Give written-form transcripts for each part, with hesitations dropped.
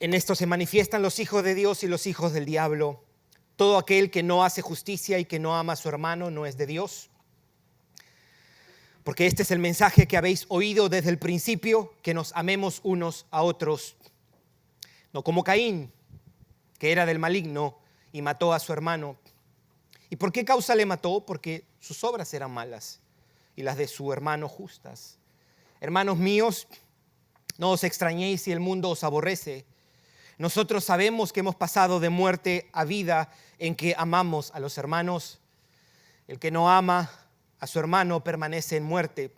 En esto se manifiestan los hijos de Dios y los hijos del diablo. Todo aquel que no hace justicia y que no ama a su hermano no es de Dios. Porque este es el mensaje que habéis oído desde el principio, que nos amemos unos a otros. No como Caín, que era del maligno y mató a su hermano. ¿Y por qué causa le mató? Porque sus obras eran malas y las de su hermano justas. Hermanos míos, no os extrañéis si el mundo os aborrece. Nosotros sabemos que hemos pasado de muerte a vida en que amamos a los hermanos. El que no ama a su hermano permanece en muerte.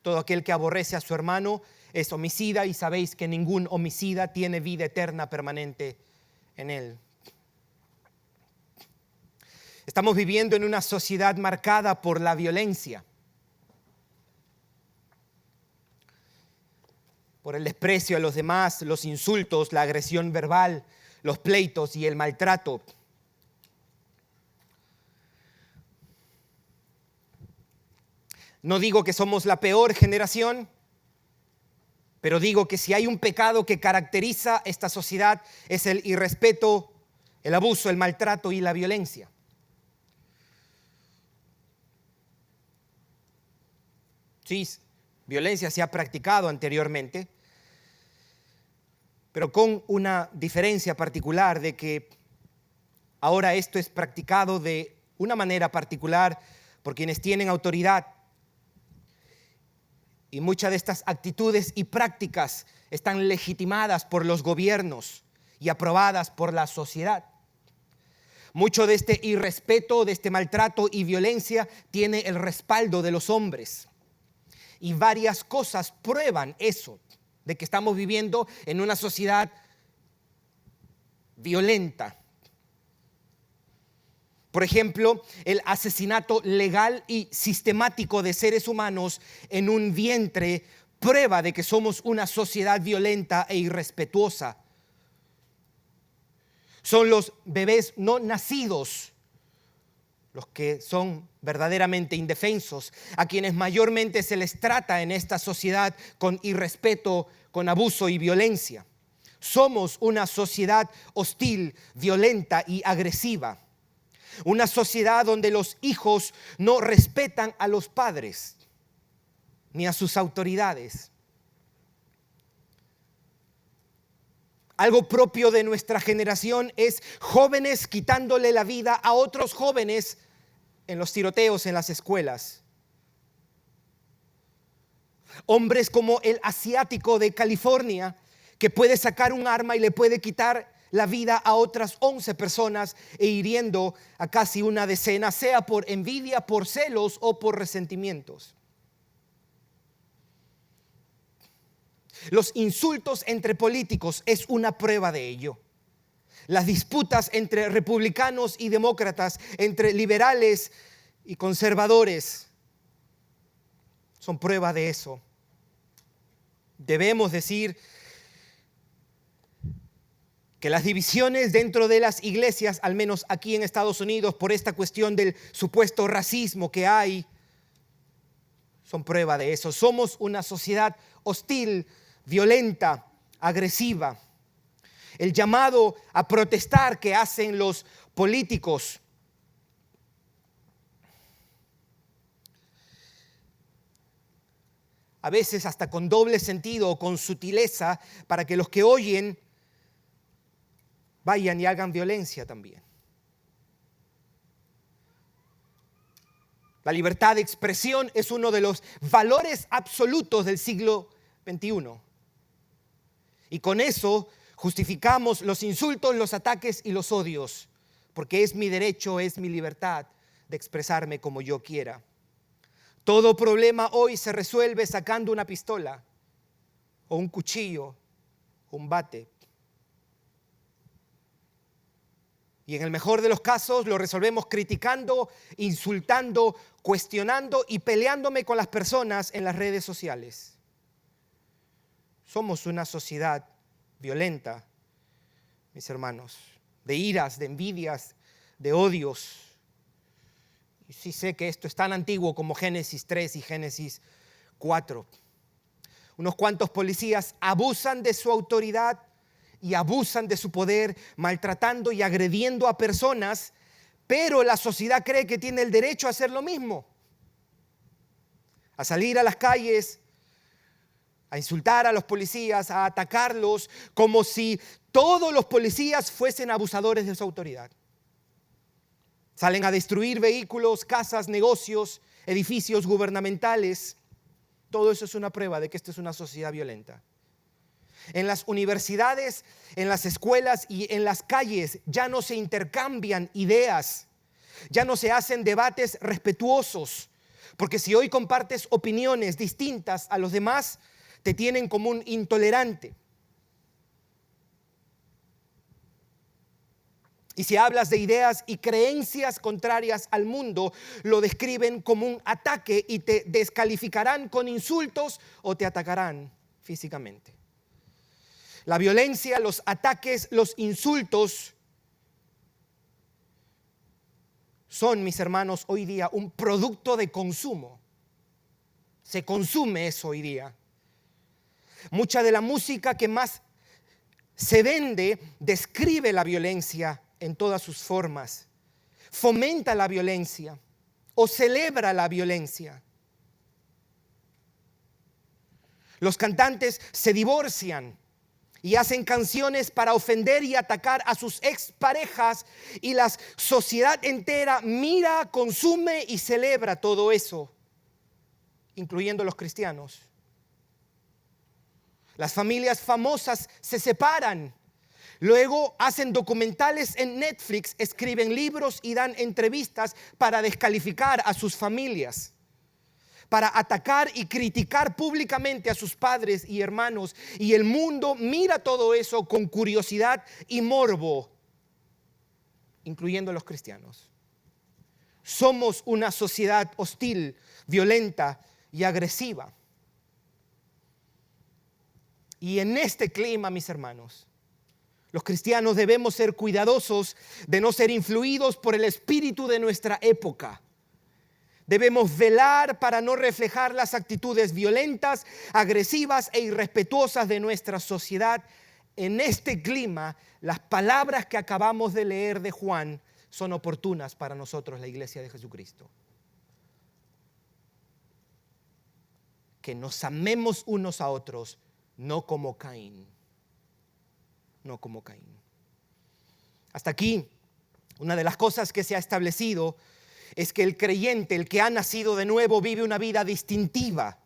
Todo aquel que aborrece a su hermano es homicida, y sabéis que ningún homicida tiene vida eterna permanente en él. Estamos viviendo en una sociedad marcada por la violencia, por el desprecio a los demás, los insultos, la agresión verbal, los pleitos y el maltrato. No digo que somos la peor generación, pero digo que si hay un pecado que caracteriza esta sociedad es el irrespeto, el abuso, el maltrato y la violencia. Sí, violencia se ha practicado anteriormente, pero con una diferencia particular de que ahora esto es practicado de una manera particular por quienes tienen autoridad. Y muchas de estas actitudes y prácticas están legitimadas por los gobiernos y aprobadas por la sociedad. Mucho de este irrespeto, de este maltrato y violencia tiene el respaldo de los hombres. Y varias cosas prueban eso, de que estamos viviendo en una sociedad violenta. Por ejemplo, el asesinato legal y sistemático de seres humanos en un vientre prueba de que somos una sociedad violenta e irrespetuosa. Son los bebés no nacidos los que son verdaderamente indefensos, a quienes mayormente se les trata en esta sociedad con irrespeto, con abuso y violencia. Somos una sociedad hostil, violenta y agresiva. Una sociedad donde los hijos no respetan a los padres ni a sus autoridades. Algo propio de nuestra generación es jóvenes quitándole la vida a otros jóvenes en los tiroteos en las escuelas. Hombres como el asiático de California, que puede sacar un arma y le puede quitar la vida a otras 11 personas e hiriendo a casi una decena, sea por envidia, por celos o por resentimientos. Los insultos entre políticos es una prueba de ello. Las disputas entre republicanos y demócratas, entre liberales y conservadores, son prueba de eso. Debemos decir que las divisiones dentro de las iglesias, al menos aquí en Estados Unidos, por esta cuestión del supuesto racismo que hay, son prueba de eso. Somos una sociedad hostil, violenta, agresiva. El llamado a protestar que hacen los políticos a veces hasta con doble sentido o con sutileza para que los que oyen vayan y hagan violencia también. La libertad de expresión es uno de los valores absolutos del siglo XXI. Y con eso justificamos los insultos, los ataques y los odios, porque es mi derecho, es mi libertad de expresarme como yo quiera. Todo problema hoy se resuelve sacando una pistola o un cuchillo o un bate. Y en el mejor de los casos lo resolvemos criticando, insultando, cuestionando y peleándome con las personas en las redes sociales. Somos una sociedad violenta, mis hermanos, de iras, de envidias, de odios. Y sí sé que esto es tan antiguo como Génesis 3 y Génesis 4. Unos cuantos policías abusan de su autoridad y abusan de su poder, maltratando y agrediendo a personas, pero la sociedad cree que tiene el derecho a hacer lo mismo, a salir a las calles, a insultar a los policías, a atacarlos, como si todos los policías fuesen abusadores de su autoridad. Salen a destruir vehículos, casas, negocios, edificios gubernamentales. Todo eso es una prueba de que esta es una sociedad violenta. En las universidades, en las escuelas y en las calles ya no se intercambian ideas, ya no se hacen debates respetuosos, porque si hoy compartes opiniones distintas a los demás, te tienen como un intolerante. Y si hablas de ideas y creencias contrarias al mundo, lo describen como un ataque y te descalificarán con insultos o te atacarán físicamente. La violencia, los ataques, los insultos son, mis hermanos, hoy día un producto de consumo. Se consume eso hoy día. Mucha de la música que más se vende describe la violencia en todas sus formas, fomenta la violencia o celebra la violencia. Los cantantes se divorcian y hacen canciones para ofender y atacar a sus exparejas, y la sociedad entera mira, consume y celebra todo eso, incluyendo los cristianos. Las familias famosas se separan, luego hacen documentales en Netflix, escriben libros y dan entrevistas para descalificar a sus familias, para atacar y criticar públicamente a sus padres y hermanos. Y el mundo mira todo eso con curiosidad y morbo, incluyendo los cristianos. Somos una sociedad hostil, violenta y agresiva. Y en este clima, mis hermanos, los cristianos debemos ser cuidadosos de no ser influidos por el espíritu de nuestra época. Debemos velar para no reflejar las actitudes violentas, agresivas e irrespetuosas de nuestra sociedad. En este clima, las palabras que acabamos de leer de Juan son oportunas para nosotros, la Iglesia de Jesucristo. Que nos amemos unos a otros, no como Caín. No como Caín. Hasta aquí, una de las cosas que se ha establecido es que el creyente, el que ha nacido de nuevo, vive una vida distintiva.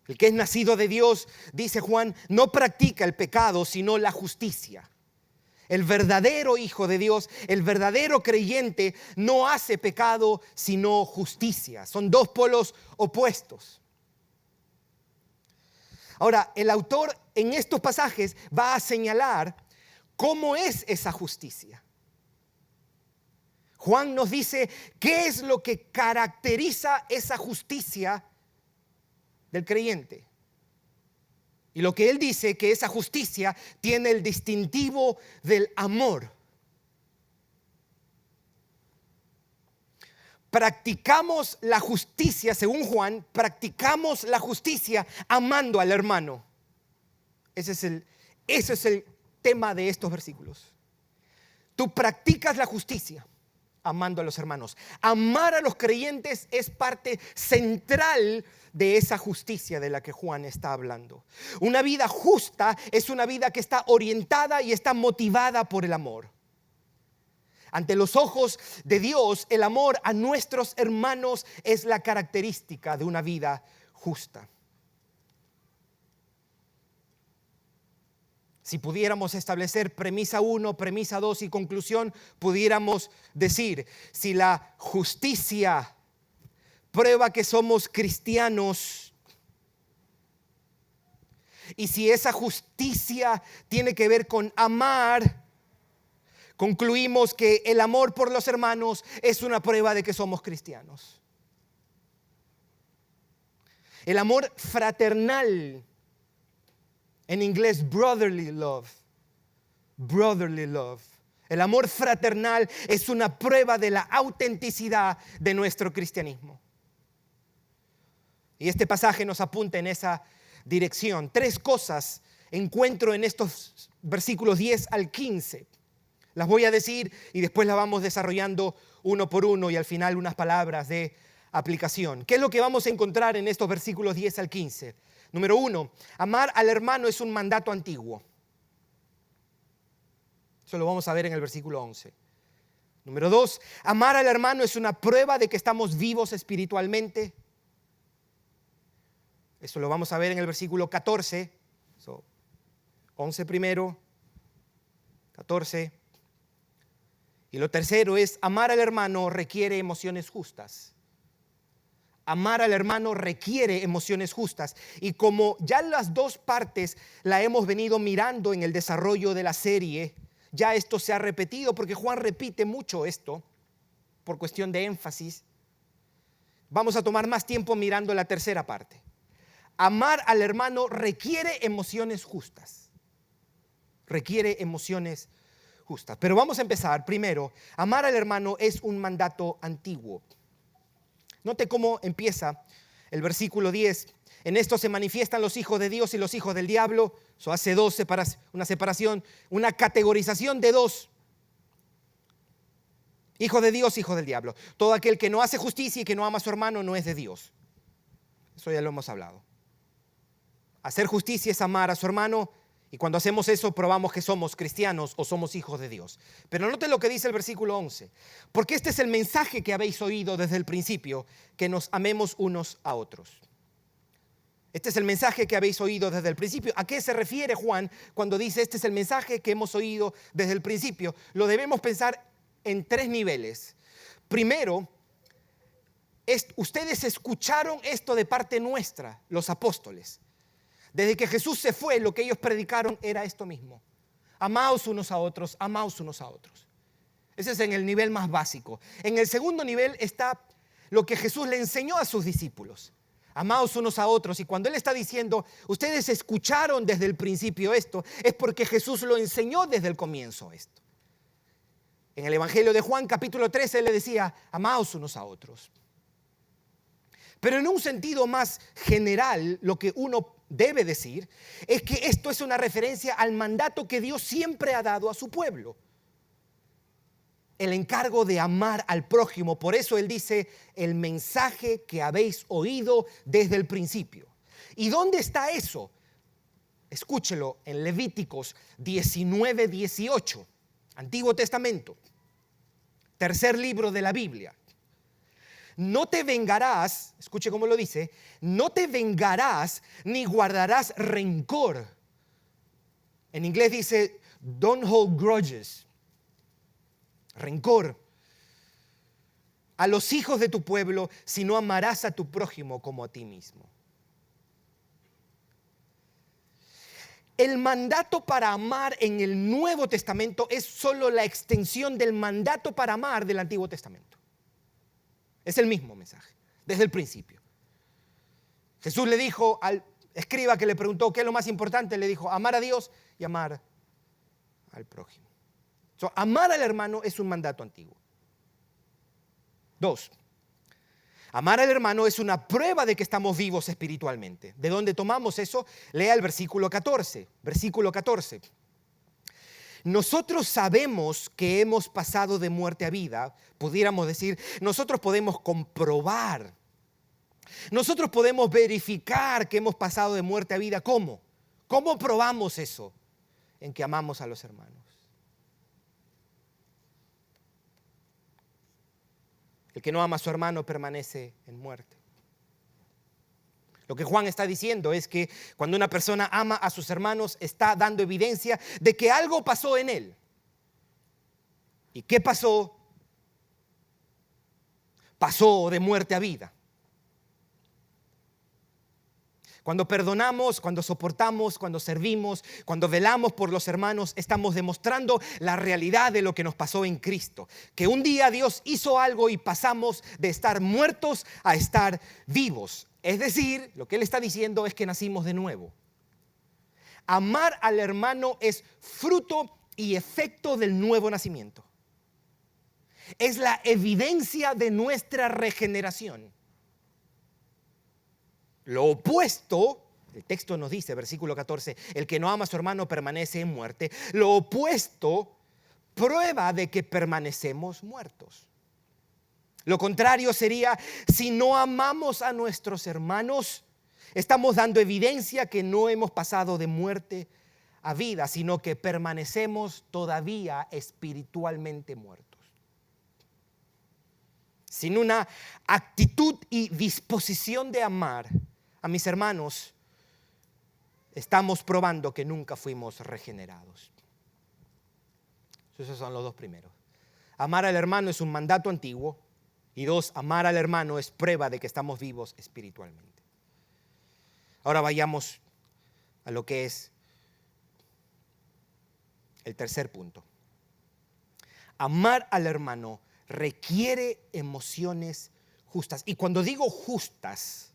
El que es nacido de Dios, dice Juan, no practica el pecado, sino la justicia. El verdadero hijo de Dios, el verdadero creyente, no hace pecado, sino justicia. Son dos polos opuestos. Ahora, el autor en estos pasajes va a señalar cómo es esa justicia. Juan nos dice qué es lo que caracteriza esa justicia del creyente. Y lo que él dice, que esa justicia tiene el distintivo del amor. Practicamos la justicia, según Juan, practicamos la justicia amando al hermano. Ese es el tema de estos versículos. Tú practicas la justicia amando a los hermanos. Amar a los creyentes es parte central de esa justicia de la que Juan está hablando. Una vida justa es una vida que está orientada y está motivada por el amor. Ante los ojos de Dios, el amor a nuestros hermanos es la característica de una vida justa. Si pudiéramos establecer premisa 1, premisa 2 y conclusión, pudiéramos decir, si la justicia prueba que somos cristianos, y si esa justicia tiene que ver con amar, concluimos que el amor por los hermanos es una prueba de que somos cristianos. El amor fraternal, en inglés brotherly love, brotherly love. El amor fraternal es una prueba de la autenticidad de nuestro cristianismo. Y este pasaje nos apunta en esa dirección. 3 cosas encuentro en estos versículos 10 al 15. Las voy a decir y después las vamos desarrollando uno por uno y al final unas palabras de aplicación. ¿Qué es lo que vamos a encontrar en estos versículos 10 al 15? Número 1, amar al hermano es un mandato antiguo. Eso lo vamos a ver en el versículo 11. Número 2, amar al hermano es una prueba de que estamos vivos espiritualmente. Eso lo vamos a ver en el versículo 14. 11 primero, 14. Y lo tercero es, amar al hermano requiere emociones justas. Amar al hermano requiere emociones justas. Y como ya las dos partes la hemos venido mirando en el desarrollo de la serie, ya esto se ha repetido porque Juan repite mucho esto por cuestión de énfasis. Vamos a tomar más tiempo mirando la tercera parte. Amar al hermano requiere emociones justas. Requiere emociones justas. Pero vamos a empezar primero. Amar al hermano es un mandato antiguo. Note cómo empieza el versículo 10. En esto se manifiestan los hijos de Dios y los hijos del diablo. Eso hace una separación, una categorización de dos. Hijo de Dios, hijo del diablo. Todo aquel que no hace justicia y que no ama a su hermano no es de Dios. Eso ya lo hemos hablado. Hacer justicia es amar a su hermano. Y cuando hacemos eso probamos que somos cristianos o somos hijos de Dios. Pero note lo que dice el versículo 11. Porque este es el mensaje que habéis oído desde el principio, que nos amemos unos a otros. Este es el mensaje que habéis oído desde el principio. ¿A qué se refiere Juan cuando dice este es el mensaje que hemos oído desde el principio? Lo debemos pensar en tres niveles. Primero, ustedes escucharon esto de parte nuestra, los apóstoles. Desde que Jesús se fue, lo que ellos predicaron era esto mismo. Amaos unos a otros, amaos unos a otros. Ese es en el nivel más básico. En el segundo nivel está lo que Jesús le enseñó a sus discípulos. Amaos unos a otros. Y cuando Él está diciendo, ustedes escucharon desde el principio esto, es porque Jesús lo enseñó desde el comienzo esto. En el Evangelio de Juan, capítulo 13, Él le decía, amaos unos a otros. Pero en un sentido más general, lo que uno debe decir es que esto es una referencia al mandato que Dios siempre ha dado a su pueblo. El encargo de amar al prójimo. Por eso Él dice, el mensaje que habéis oído desde el principio. ¿Y dónde está eso? Escúchelo en Levíticos 19:18, Antiguo Testamento, tercer libro de la Biblia. No te vengarás, escuche cómo lo dice, no te vengarás ni guardarás rencor. En inglés dice, don't hold grudges. Rencor a los hijos de tu pueblo, sino amarás a tu prójimo como a ti mismo. El mandato para amar en el Nuevo Testamento es solo la extensión del mandato para amar del Antiguo Testamento. Es el mismo mensaje, desde el principio. Jesús le dijo al escriba que le preguntó qué es lo más importante, le dijo amar a Dios y amar al prójimo. Amar al hermano es un mandato antiguo. 2. Amar al hermano es una prueba de que estamos vivos espiritualmente. ¿De dónde tomamos eso? Lea el versículo 14. Versículo 14. Nosotros sabemos que hemos pasado de muerte a vida. Pudiéramos decir, nosotros podemos comprobar. Nosotros podemos verificar que hemos pasado de muerte a vida. ¿Cómo? ¿Cómo probamos eso? En que amamos a los hermanos. El que no ama a su hermano permanece en muerte. Lo que Juan está diciendo es que cuando una persona ama a sus hermanos, está dando evidencia de que algo pasó en él. ¿Y qué pasó? Pasó de muerte a vida. Cuando perdonamos, cuando soportamos, cuando servimos, cuando velamos por los hermanos, estamos demostrando la realidad de lo que nos pasó en Cristo. Que un día Dios hizo algo y pasamos de estar muertos a estar vivos. Es decir, lo que Él está diciendo es que nacimos de nuevo. Amar al hermano es fruto y efecto del nuevo nacimiento. Es la evidencia de nuestra regeneración. Lo opuesto El texto nos dice, versículo 14, el que no ama a su hermano permanece en muerte. Lo opuesto, prueba de que permanecemos muertos. Lo contrario sería, si no amamos a nuestros hermanos, estamos dando evidencia que no hemos pasado de muerte a vida, sino que permanecemos todavía espiritualmente muertos. Sin una actitud y disposición de amar a mis hermanos, estamos probando que nunca fuimos regenerados. Esos son los dos primeros. Amar al hermano es un mandato antiguo. Y dos, amar al hermano es prueba de que estamos vivos espiritualmente. Ahora vayamos a lo que es el tercer punto. Amar al hermano requiere emociones justas. Y cuando digo justas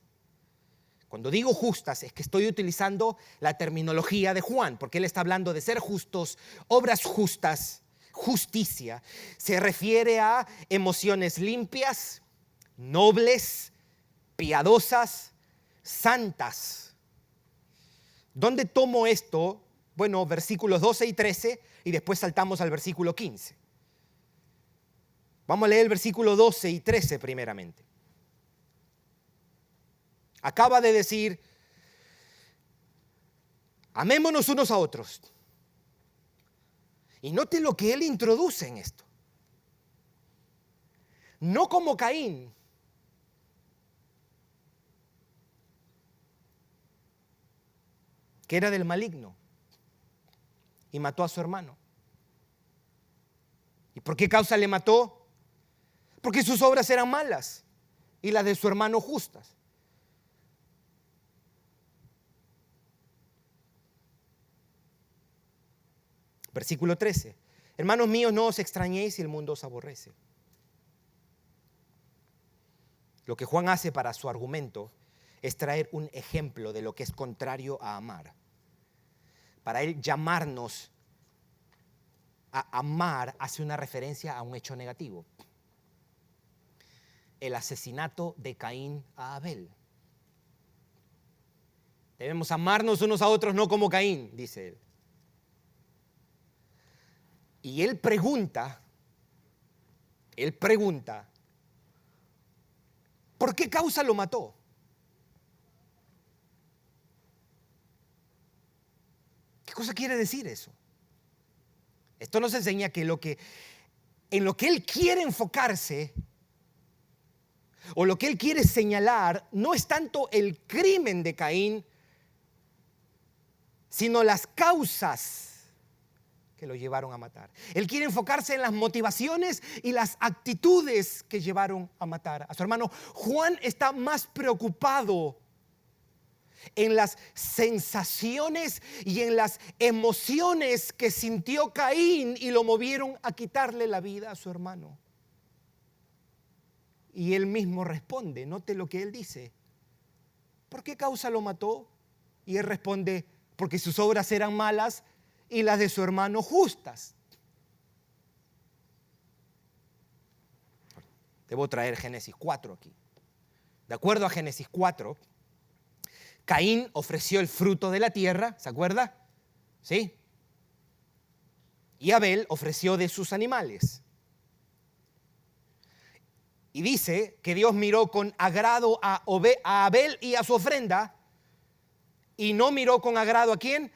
es que estoy utilizando la terminología de Juan, porque él está hablando de ser justos, obras justas, justicia. Se refiere a emociones limpias, nobles, piadosas, santas. ¿Dónde tomo esto? Bueno, versículos 12 y 13 y después saltamos al versículo 15. Vamos a leer el versículo 12 y 13 primeramente. Acaba de decir, amémonos unos a otros. Y note lo que él introduce en esto. No como Caín, que era del maligno y mató a su hermano. ¿Y por qué causa le mató? Porque sus obras eran malas y las de su hermano justas. Versículo 13. Hermanos míos, no os extrañéis si el mundo os aborrece. Lo que Juan hace para su argumento es traer un ejemplo de lo que es contrario a amar. Para él llamarnos a amar hace una referencia a un hecho negativo. El asesinato de Caín a Abel. Debemos amarnos unos a otros no como Caín, dice él. Y él pregunta, ¿por qué causa lo mató? ¿Qué cosa quiere decir eso? Esto nos enseña que en lo que él quiere enfocarse o lo que él quiere señalar no es tanto el crimen de Caín, sino las causas que lo llevaron a matar. Él quiere enfocarse en las motivaciones y las actitudes que llevaron a matar a su hermano. Juan está más preocupado en las sensaciones y en las emociones que sintió Caín y lo movieron a quitarle la vida a su hermano. Y él mismo responde, note lo que él dice. ¿Por qué causa lo mató? Y él responde, porque sus obras eran malas y las de su hermano justas. Debo traer Génesis 4 aquí. De acuerdo a Génesis 4, Caín ofreció el fruto de la tierra, ¿se acuerda? ¿Sí? Y Abel ofreció de sus animales. Y dice que Dios miró con agrado a Abel y a su ofrenda, y no miró con agrado ¿a quién?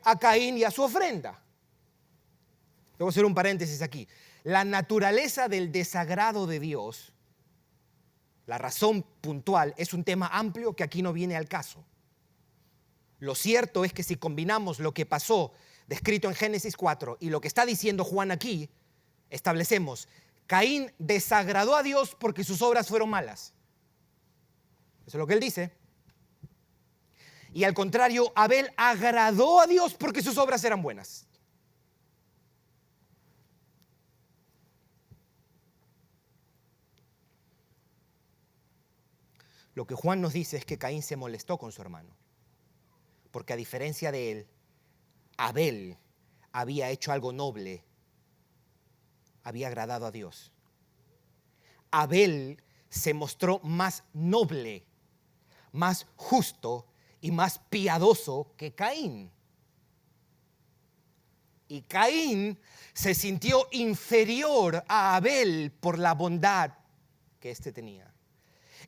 A Caín y a su ofrenda. Debo hacer un paréntesis aquí. La naturaleza del desagrado de Dios, la razón puntual, es un tema amplio que aquí no viene al caso. Lo cierto es que si combinamos lo que pasó descrito en Génesis 4 y lo que está diciendo Juan aquí, establecemos, Caín desagradó a Dios porque sus obras fueron malas. Eso es lo que él dice. Y al contrario, Abel agradó a Dios porque sus obras eran buenas. Lo que Juan nos dice es que Caín se molestó con su hermano, porque a diferencia de él, Abel había hecho algo noble, había agradado a Dios. Abel se mostró más noble, más justo y más piadoso que Caín. Y Caín se sintió inferior a Abel por la bondad que éste tenía.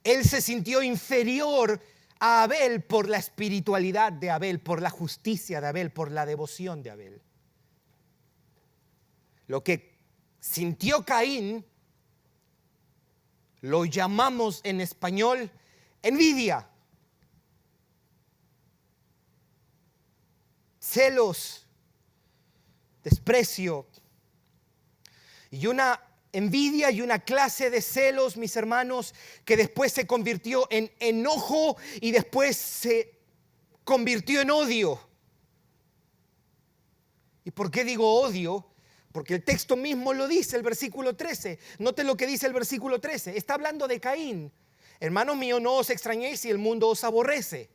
Él se sintió inferior a Abel por la espiritualidad de Abel, por la justicia de Abel, por la devoción de Abel. Lo que sintió Caín lo llamamos en español envidia, celos, desprecio y una envidia y una clase de celos, mis hermanos, que después se convirtió en enojo y después se convirtió en odio. ¿Y por qué digo odio? Porque el texto mismo lo dice, el versículo 13. Note lo que dice el versículo 13. Está hablando de Caín. Hermanos míos, no os extrañéis si el mundo os aborrece.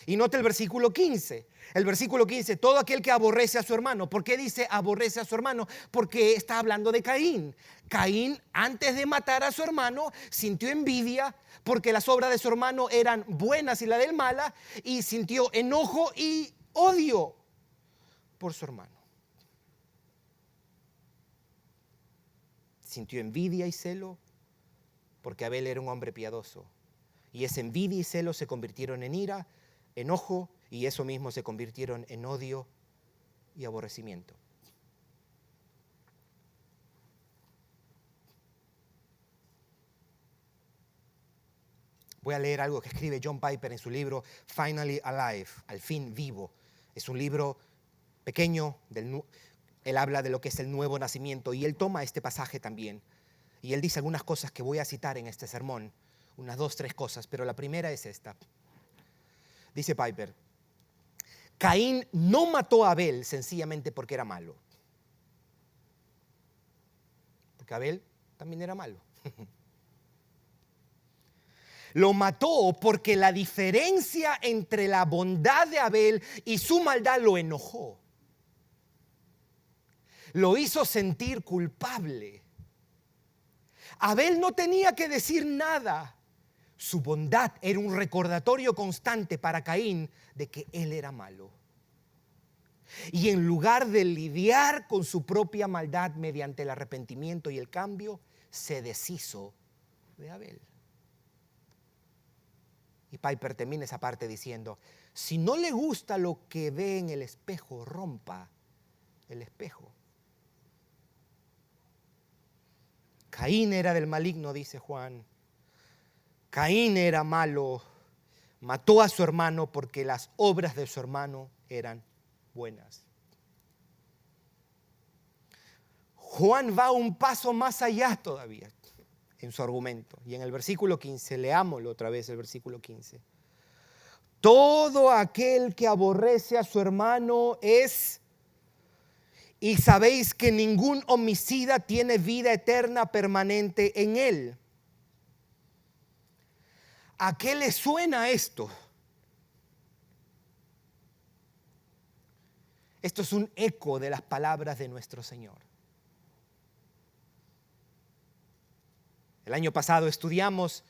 Y note el versículo 15. El versículo 15, todo aquel que aborrece a su hermano. ¿Por qué dice aborrece a su hermano? Porque está hablando de Caín. Caín, antes de matar a su hermano, sintió envidia porque las obras de su hermano eran buenas y la del mala, y sintió enojo y odio por su hermano. Sintió envidia y celo porque Abel era un hombre piadoso. Y esa envidia y celo se convirtieron en ira, enojo, y eso mismo se convirtieron en odio y aborrecimiento. Voy a leer algo que escribe John Piper en su libro Finally Alive, Al fin vivo. Es un libro pequeño, él habla de lo que es el nuevo nacimiento y él toma este pasaje también. Y él dice algunas cosas que voy a citar en este sermón, unas 2, 3 cosas, pero la primera es esta. Dice Piper, Caín no mató a Abel sencillamente porque era malo. Porque Abel también era malo. Lo mató porque la diferencia entre la bondad de Abel y su maldad lo enojó. Lo hizo sentir culpable. Abel no tenía que decir nada. Su bondad era un recordatorio constante para Caín de que él era malo. Y en lugar de lidiar con su propia maldad mediante el arrepentimiento y el cambio, se deshizo de Abel. Y Piper termina esa parte diciendo, si no le gusta lo que ve en el espejo, rompa el espejo. Caín era del maligno, dice Juan. Caín era malo, mató a su hermano porque las obras de su hermano eran buenas. Juan va un paso más allá todavía en su argumento. Y en el versículo 15, leámoslo otra vez, el versículo 15. Todo aquel que aborrece a su hermano es, y sabéis que ningún homicida tiene vida eterna permanente en él. ¿A qué le suena esto? Esto es un eco de las palabras de nuestro Señor. El año pasado estudiamos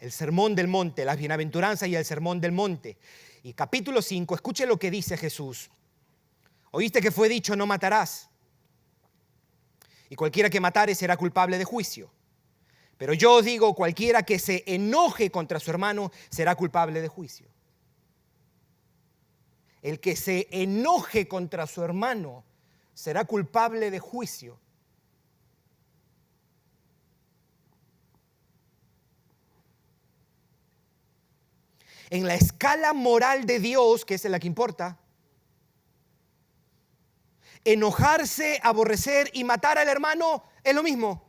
el Sermón del Monte, las bienaventuranzas y el Sermón del Monte. Y capítulo 5, escuche lo que dice Jesús. Oíste que fue dicho, no matarás. Y cualquiera que matare será culpable de juicio. Pero yo os digo, cualquiera que se enoje contra su hermano será culpable de juicio. El que se enoje contra su hermano será culpable de juicio. En la escala moral de Dios, que es la que importa, enojarse, aborrecer y matar al hermano es lo mismo.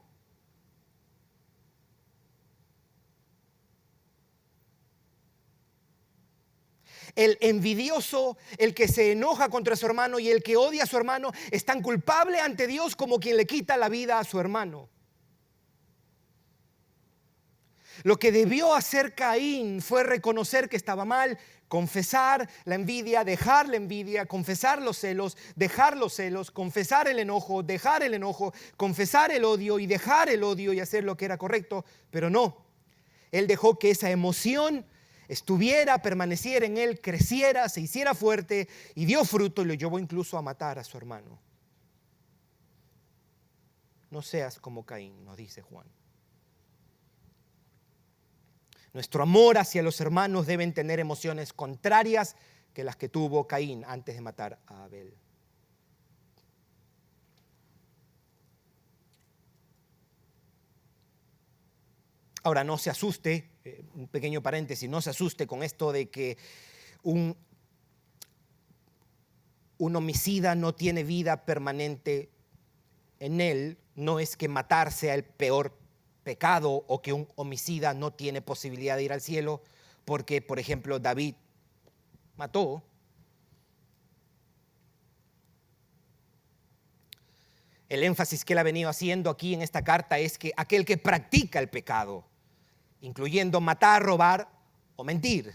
El envidioso, el que se enoja contra su hermano y el que odia a su hermano es tan culpable ante Dios como quien le quita la vida a su hermano. Lo que debió hacer Caín fue reconocer que estaba mal, confesar la envidia, dejar la envidia, confesar los celos, dejar los celos, confesar el enojo, dejar el enojo, confesar el odio y dejar el odio y hacer lo que era correcto, pero no. Él dejó que esa emoción estuviera, permaneciera en él, creciera, se hiciera fuerte y dio fruto y lo llevó incluso a matar a su hermano. No seas como Caín, nos dice Juan. Nuestro amor hacia los hermanos deben tener emociones contrarias que las que tuvo Caín antes de matar a Abel. Ahora, no se asuste, un pequeño paréntesis, no se asuste con esto de que un homicida no tiene vida permanente en él. No es que matar sea el peor pecado o que un homicida no tiene posibilidad de ir al cielo, porque, por ejemplo, David mató. El énfasis que él ha venido haciendo aquí en esta carta es que aquel que practica el pecado, incluyendo matar, robar o mentir,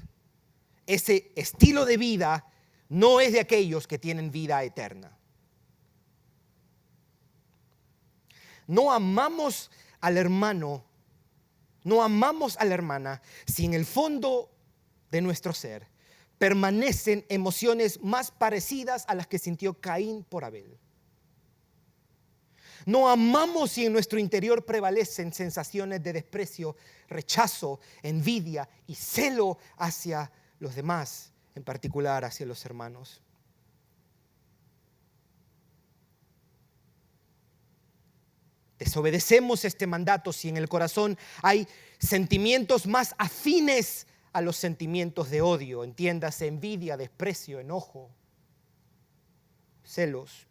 ese estilo de vida no es de aquellos que tienen vida eterna. No amamos al hermano, no amamos a la hermana si en el fondo de nuestro ser permanecen emociones más parecidas a las que sintió Caín por Abel. No amamos si en nuestro interior prevalecen sensaciones de desprecio, rechazo, envidia y celo hacia los demás, en particular hacia los hermanos. Desobedecemos este mandato si en el corazón hay sentimientos más afines a los sentimientos de odio, entiéndase, envidia, desprecio, enojo, celos.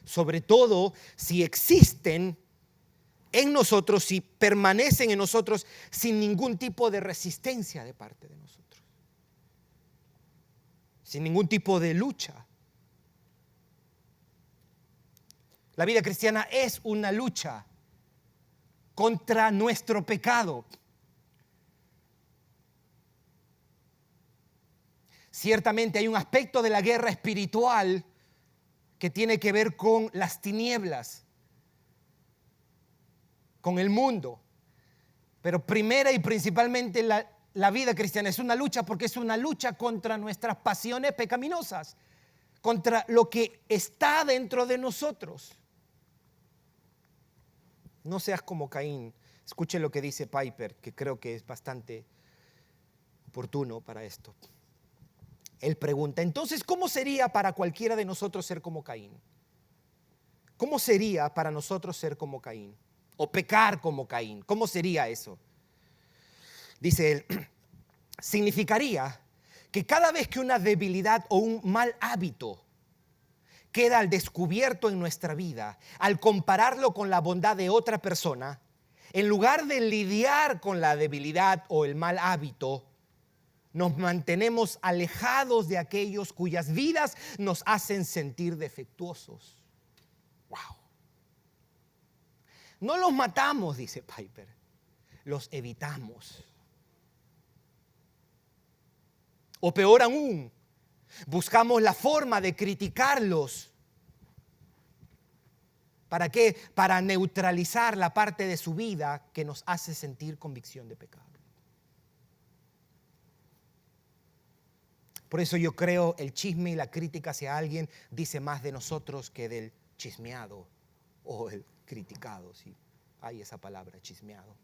Sobre todo si existen en nosotros, si permanecen en nosotros sin ningún tipo de resistencia de parte de nosotros, sin ningún tipo de lucha. La vida cristiana es una lucha contra nuestro pecado. Ciertamente hay un aspecto de la guerra espiritual que tiene que ver con las tinieblas, con el mundo. Pero primera y principalmente la vida cristiana es una lucha porque es una lucha contra nuestras pasiones pecaminosas, contra lo que está dentro de nosotros. No seas como Caín. Escuche lo que dice Piper, que creo que es bastante oportuno para esto. Él pregunta, entonces, ¿cómo sería para cualquiera de nosotros ser como Caín? ¿Cómo sería para nosotros ser como Caín? O pecar como Caín. ¿Cómo sería eso? Dice él, significaría que cada vez que una debilidad o un mal hábito queda al descubierto en nuestra vida, al compararlo con la bondad de otra persona, en lugar de lidiar con la debilidad o el mal hábito, nos mantenemos alejados de aquellos cuyas vidas nos hacen sentir defectuosos. Wow. No los matamos, dice Piper, los evitamos. O peor aún, buscamos la forma de criticarlos. ¿Para qué? Para neutralizar la parte de su vida que nos hace sentir convicción de pecado. Por eso yo creo el chisme y la crítica hacia alguien dice más de nosotros que del chismeado o el criticado, si hay esa palabra, chismeado.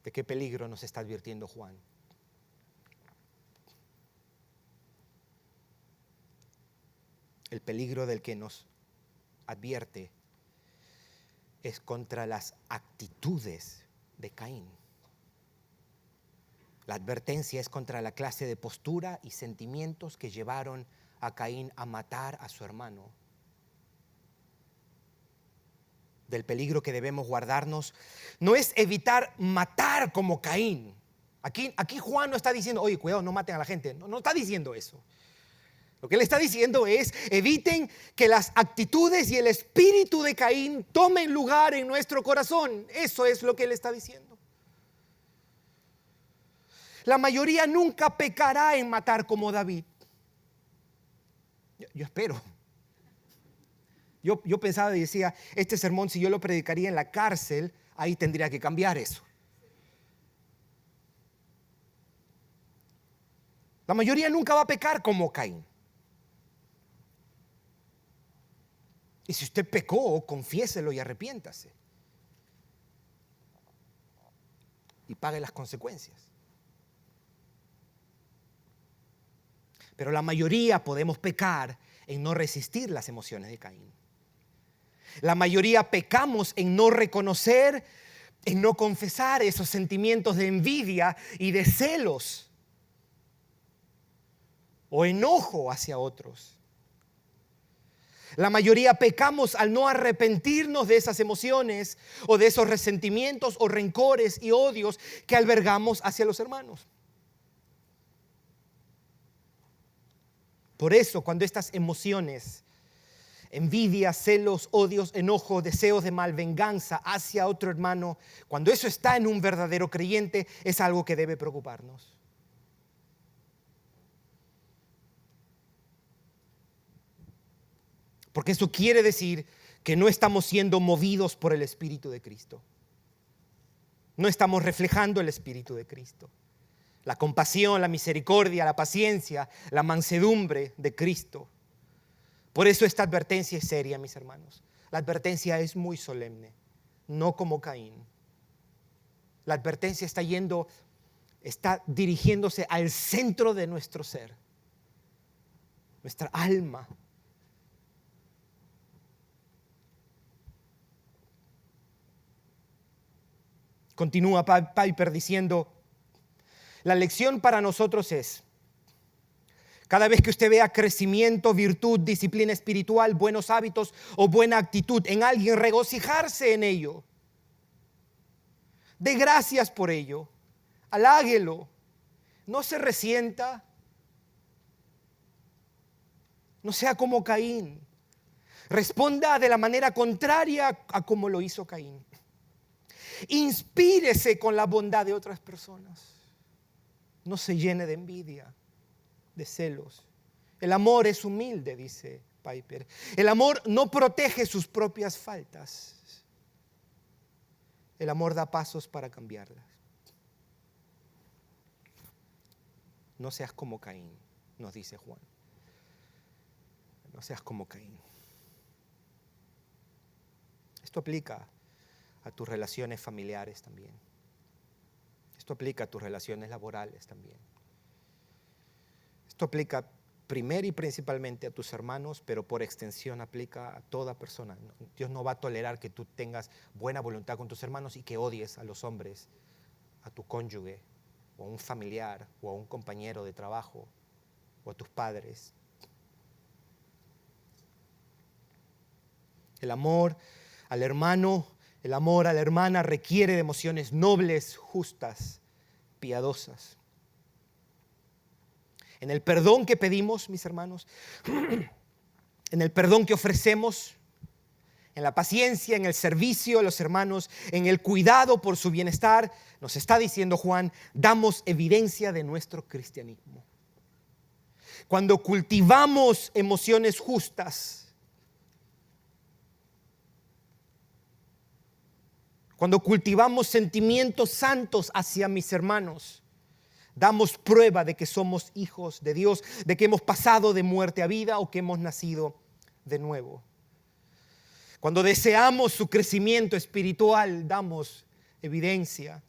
¿De qué peligro nos está advirtiendo Juan? El peligro del que nos advierte es contra las actitudes de Caín. La advertencia es contra la clase de postura y sentimientos que llevaron a Caín a matar a su hermano. Del peligro que debemos guardarnos no es evitar matar como Caín. Aquí Juan no está diciendo, oye, cuidado, no maten a la gente. No está diciendo eso. Lo que él está diciendo es, eviten que las actitudes y el espíritu de Caín tomen lugar en nuestro corazón. Eso es lo que él está diciendo. La mayoría nunca pecará en matar como David. Yo espero. Yo pensaba y decía, este sermón, si yo lo predicaría en la cárcel, ahí tendría que cambiar eso. La mayoría nunca va a pecar como Caín. Y si usted pecó, confiéselo y arrepiéntase. Y pague las consecuencias. Pero la mayoría podemos pecar en no resistir las emociones de Caín. La mayoría pecamos en no reconocer, en no confesar esos sentimientos de envidia y de celos o enojo hacia otros. La mayoría pecamos al no arrepentirnos de esas emociones o de esos resentimientos o rencores y odios que albergamos hacia los hermanos. Por eso, cuando estas emociones, envidia, celos, odios, enojo, deseos de mal, venganza hacia otro hermano, cuando eso está en un verdadero creyente, es algo que debe preocuparnos. Porque eso quiere decir que no estamos siendo movidos por el Espíritu de Cristo. No estamos reflejando el Espíritu de Cristo. La compasión, la misericordia, la paciencia, la mansedumbre de Cristo. Por eso esta advertencia es seria, mis hermanos. La advertencia es muy solemne, no como Caín. La advertencia está dirigiéndose al centro de nuestro ser, nuestra alma. Continúa Piper diciendo, la lección para nosotros es, cada vez que usted vea crecimiento, virtud, disciplina espiritual, buenos hábitos o buena actitud en alguien, regocijarse en ello. Dé gracias por ello. Haláguelo. No se resienta. No sea como Caín. Responda de la manera contraria a como lo hizo Caín. Inspírese con la bondad de otras personas. No se llene de envidia, de celos. El amor es humilde, dice Piper. El amor no protege sus propias faltas. El amor da pasos para cambiarlas. No seas como Caín, nos dice Juan. No seas como Caín. Esto aplica a tus relaciones familiares también. Esto aplica a tus relaciones laborales también. Esto aplica primero y principalmente a tus hermanos, pero por extensión aplica a toda persona. Dios no va a tolerar que tú tengas buena voluntad con tus hermanos y que odies a los hombres, a tu cónyuge, o a un familiar, o a un compañero de trabajo, o a tus padres. El amor al hermano, el amor a la hermana requiere de emociones nobles, justas, piadosas. En el perdón que pedimos, mis hermanos, en el perdón que ofrecemos, en la paciencia, en el servicio a los hermanos, en el cuidado por su bienestar, nos está diciendo Juan, damos evidencia de nuestro cristianismo. Cuando cultivamos emociones justas, cuando cultivamos sentimientos santos hacia mis hermanos, damos prueba de que somos hijos de Dios, de que hemos pasado de muerte a vida o que hemos nacido de nuevo. Cuando deseamos su crecimiento espiritual, damos evidencia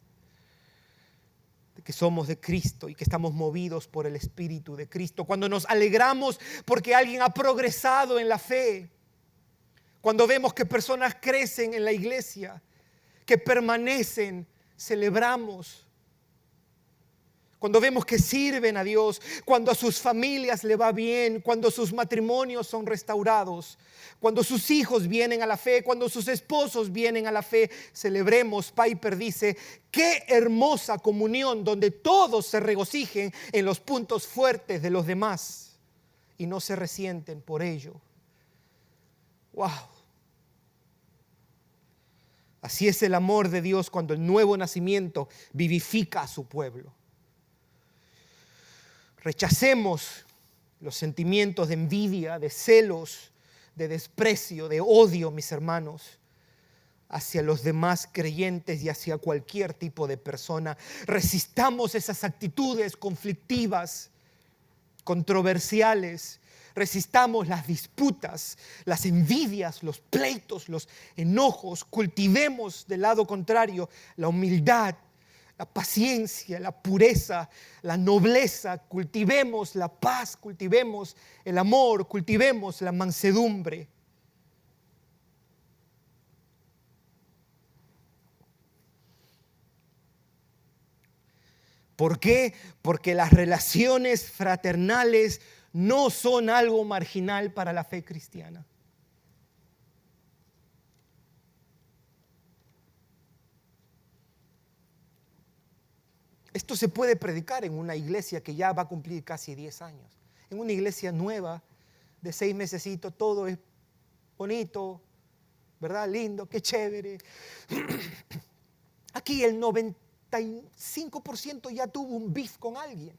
de que somos de Cristo y que estamos movidos por el Espíritu de Cristo. Cuando nos alegramos porque alguien ha progresado en la fe. Cuando vemos que personas crecen en la iglesia, que permanecen, celebramos. Cuando vemos que sirven a Dios, cuando a sus familias le va bien, cuando sus matrimonios son restaurados, cuando sus hijos vienen a la fe, cuando sus esposos vienen a la fe, celebremos. Piper dice, qué hermosa comunión donde todos se regocijen en los puntos fuertes de los demás y no se resienten por ello. Wow. Así es el amor de Dios cuando el nuevo nacimiento vivifica a su pueblo. Rechacemos los sentimientos de envidia, de celos, de desprecio, de odio, mis hermanos, hacia los demás creyentes y hacia cualquier tipo de persona. Resistamos esas actitudes conflictivas, controversiales. Resistamos las disputas, las envidias, los pleitos, los enojos. Cultivemos del lado contrario la humildad, la paciencia, la pureza, la nobleza. Cultivemos la paz, cultivemos el amor, cultivemos la mansedumbre. ¿Por qué? Porque las relaciones fraternales no son algo marginal para la fe cristiana. Esto se puede predicar en una iglesia que ya va a cumplir casi 10 años. En una iglesia nueva, de 6 mesecitos, todo es bonito, ¿verdad? Lindo, qué chévere. Aquí el 95% ya tuvo un beef con alguien.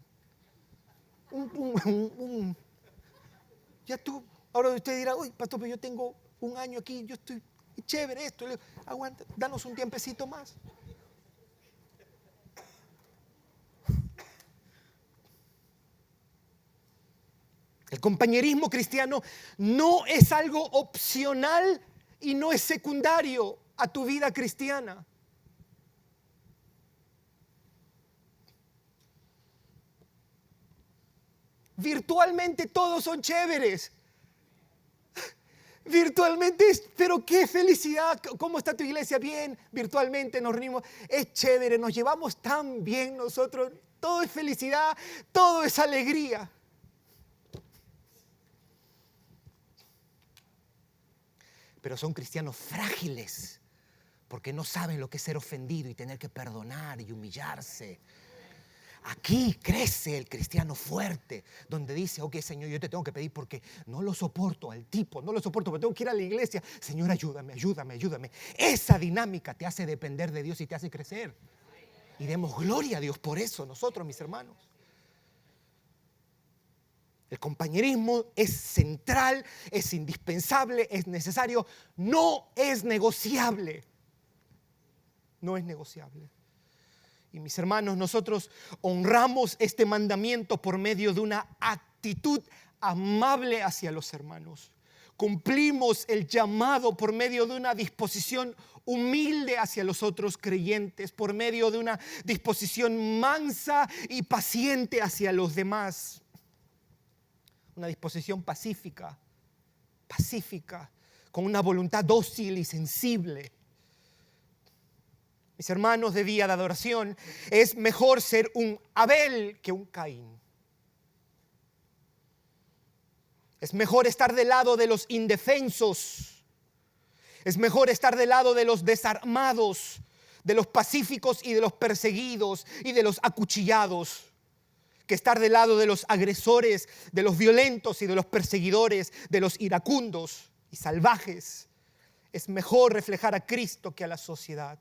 Ya tuvo. Ahora usted dirá, uy, pastor, pero yo tengo un año aquí, yo estoy chévere esto. Aguanta, danos un tiempecito más. El compañerismo cristiano no es algo opcional y no es secundario a tu vida cristiana. Virtualmente todos son chéveres. Virtualmente, pero qué felicidad. ¿Cómo está tu iglesia? Bien, virtualmente nos reunimos. Es chévere, nos llevamos tan bien nosotros. Todo es felicidad, todo es alegría. Pero son cristianos frágiles porque no saben lo que es ser ofendido y tener que perdonar y humillarse. Aquí crece el cristiano fuerte, donde dice, ok, Señor, yo te tengo que pedir porque no lo soporto al tipo, no lo soporto, pero tengo que ir a la iglesia. Señor, ayúdame, ayúdame, ayúdame. Esa dinámica te hace depender de Dios y te hace crecer. Y demos gloria a Dios por eso, nosotros, mis hermanos. El compañerismo es central, es indispensable, es necesario, no es negociable. No es negociable. Y mis hermanos, nosotros honramos este mandamiento por medio de una actitud amable hacia los hermanos. Cumplimos el llamado por medio de una disposición humilde hacia los otros creyentes, por medio de una disposición mansa y paciente hacia los demás. Una disposición pacífica, con una voluntad dócil y sensible. Mis hermanos de día de adoración, es mejor ser un Abel que un Caín. Es mejor estar del lado de los indefensos. Es mejor estar del lado de los desarmados, de los pacíficos y de los perseguidos y de los acuchillados, que estar del lado de los agresores, de los violentos y de los perseguidores, de los iracundos y salvajes. Es mejor reflejar a Cristo que a la sociedad.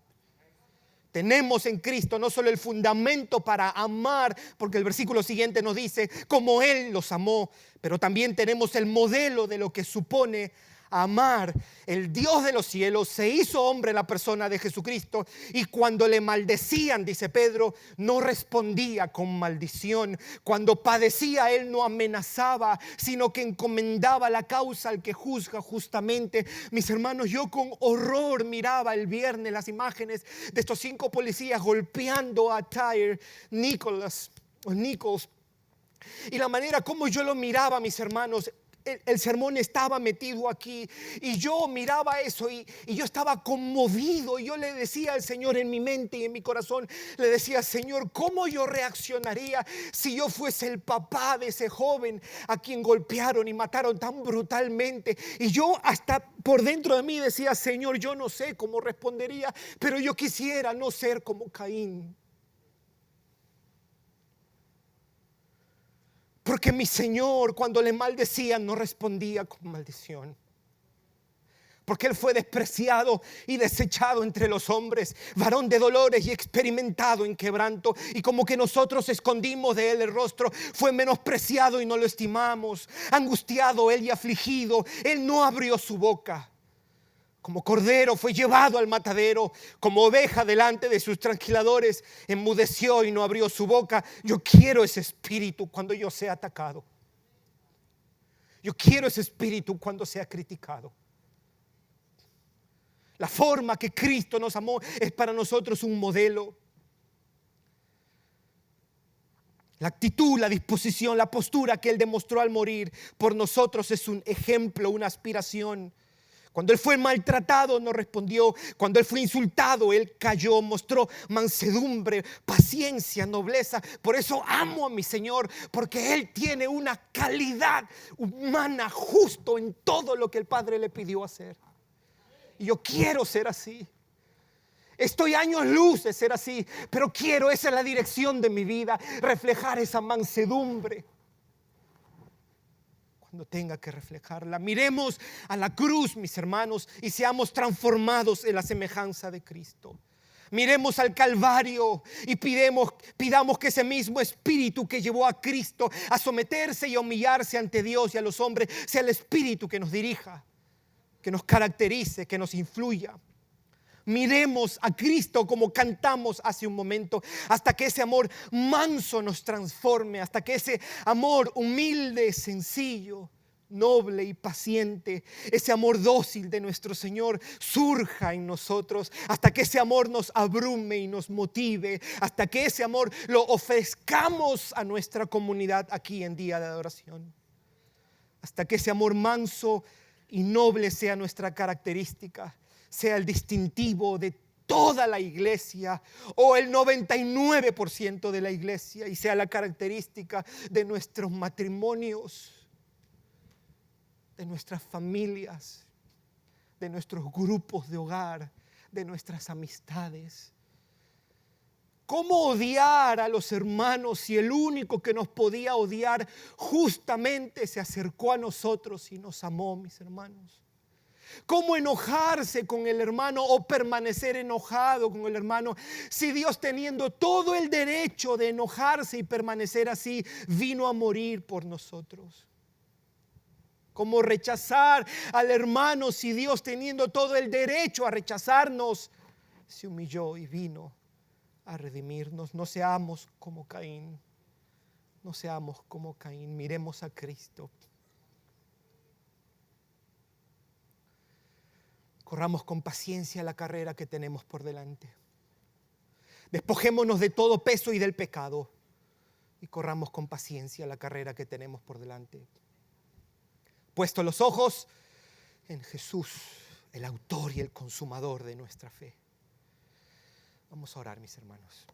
Tenemos en Cristo no solo el fundamento para amar, porque el versículo siguiente nos dice como Él los amó, pero también tenemos el modelo de lo que supone amar. El Dios de los cielos se hizo hombre en la persona de Jesucristo y cuando le maldecían, dice Pedro, no respondía con maldición. Cuando padecía, Él no amenazaba, sino que encomendaba la causa al que juzga justamente. Mis hermanos, yo con horror miraba el viernes las imágenes de estos 5 policías golpeando a Tyre Nichols, y la manera como yo lo miraba, mis hermanos. El sermón estaba metido aquí y yo miraba eso y yo estaba conmovido y yo le decía al Señor en mi mente y en mi corazón, le decía, Señor, ¿cómo yo reaccionaría si yo fuese el papá de ese joven a quien golpearon y mataron tan brutalmente? Y yo hasta por dentro de mí decía, Señor, yo no sé cómo respondería, pero yo quisiera no ser como Caín. Porque mi Señor, cuando le maldecían, no respondía con maldición. Porque Él fue despreciado y desechado entre los hombres, varón de dolores y experimentado en quebranto. Y como que nosotros escondimos de Él el rostro, fue menospreciado y no lo estimamos. Angustiado Él y afligido, Él no abrió su boca. Como cordero fue llevado al matadero, como oveja delante de sus trasquiladores, enmudeció y no abrió su boca. Yo quiero ese espíritu cuando yo sea atacado. Yo quiero ese espíritu cuando sea criticado. La forma que Cristo nos amó es para nosotros un modelo. La actitud, la disposición, la postura que Él demostró al morir por nosotros es un ejemplo, una aspiración. Cuando Él fue maltratado, no respondió. Cuando Él fue insultado, Él cayó, mostró mansedumbre, paciencia, nobleza. Por eso amo a mi Señor, porque Él tiene una calidad humana justo en todo lo que el Padre le pidió hacer. Y yo quiero ser así. Estoy años luz de ser así, pero quiero, esa es la dirección de mi vida, reflejar esa mansedumbre cuando tenga que reflejarla. Miremos a la cruz, mis hermanos, y seamos transformados en la semejanza de Cristo. Miremos al Calvario y pidamos que ese mismo espíritu que llevó a Cristo a someterse y a humillarse ante Dios y a los hombres sea el espíritu que nos dirija, que nos caracterice, que nos influya. Miremos a Cristo como cantamos hace un momento, hasta que ese amor manso nos transforme, hasta que ese amor humilde, sencillo, noble y paciente, ese amor dócil de nuestro Señor surja en nosotros, hasta que ese amor nos abrume y nos motive, hasta que ese amor lo ofrezcamos a nuestra comunidad aquí en día de adoración, hasta que ese amor manso y noble sea nuestra característica, sea el distintivo de toda la iglesia o el 99% de la iglesia, y sea la característica de nuestros matrimonios, de nuestras familias, de nuestros grupos de hogar, de nuestras amistades. ¿Cómo odiar a los hermanos si el único que nos podía odiar justamente se acercó a nosotros y nos amó, mis hermanos? ¿Cómo enojarse con el hermano o permanecer enojado con el hermano si Dios, teniendo todo el derecho de enojarse y permanecer así, vino a morir por nosotros? ¿Cómo rechazar al hermano si Dios, teniendo todo el derecho a rechazarnos, se humilló y vino a redimirnos? No seamos como Caín, no seamos como Caín, miremos a Cristo. Corramos con paciencia la carrera que tenemos por delante. Despojémonos de todo peso y del pecado y corramos con paciencia la carrera que tenemos por delante. Puesto los ojos en Jesús, el autor y el consumador de nuestra fe. Vamos a orar, mis hermanos.